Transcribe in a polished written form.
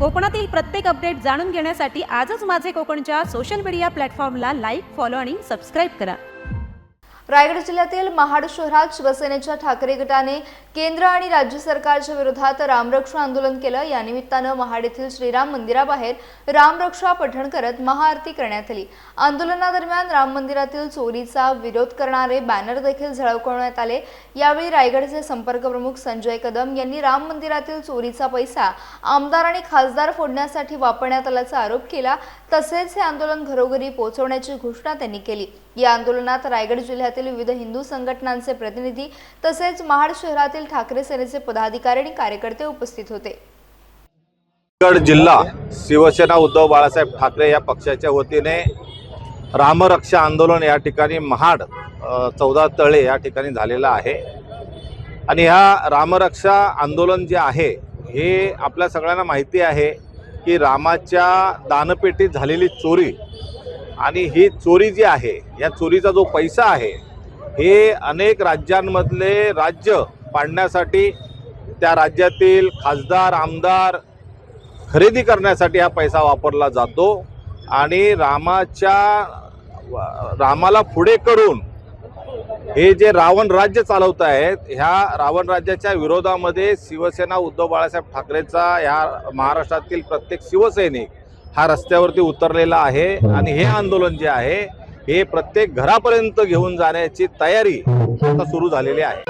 कोकणातील प्रत्येक अपडेट जाणून घेण्यासाठी आजच माझे कोकणच्या सोशल मीडिया प्लॅटफॉर्मला लाईक, फॉलो आणि सबस्क्राईब करा। रायगड जिल्ह्यातील महाड शहरात शिवसेनेच्या ठाकरे गटाने केंद्र आणि राज्य सरकारच्या विरोधात रामरक्षा आंदोलन केलं। या निमित्तानं महाड येथील श्रीराम मंदिराबाहेर रामरक्षा पठण करत महाआरती करण्यात आली। आंदोलनादरम्यान राम मंदिरातील चोरीचा विरोध करणारे बॅनर देखील झळकवण्यात आले। यावेळी रायगडचे संपर्क प्रमुख संजय कदम यांनी राम मंदिरातील चोरीचा पैसा आमदार आणि खासदार फोडण्यासाठी वापरण्यात आल्याचा आरोप केला। तसेच हे आंदोलन घरोघरी पोहोचवण्याची घोषणा त्यांनी केली। या आंदोलनात रायगड जिल्ह्यातील विविध हिंदू संघटनांचे प्रतिनिधी तसेच महाड शहरातील ठाकरे सेनेचे पदाधिकारी आणि कार्यकर्ते उपस्थित होते। रायगड जिल्हा शिवसेना उद्धव बाळासाहेब ठाकरे या पक्षाच्या वतीने रामरक्षा आंदोलन या ठिकाणी महाड 14 तळे या ठिकाणी झालेलं आहे। आणि ह्या रामरक्षा आंदोलन जे आहे हे आपल्या सगळ्यांना माहिती आहे की रामाच्या दानपेटीत झालेली चोरी आणि ही चोरी जी आहे या चोरीचा जो पैसा आहे हे अनेक राज्यांमधले राज्य पाडण्यासाठी त्या राज्यातील खासदार आमदार खरेदी करण्यासाठी हा पैसा वापरला जातो। आणि रामाला पुढे करून हे जे रावण राज्य चालवत आहेत ह्या रावण राज्याच्या विरोधामध्ये शिवसेना उद्धव बाळासाहेब ठाकरेचा ह्या महाराष्ट्रातील प्रत्येक शिवसैनिक हा रस्त्यावरती उतरलेला आहे। आणि हे आंदोलन जे आहे हे प्रत्येक घरापर्यंत घेऊन जाण्याची तयारी आता सुरू झालेली आहे।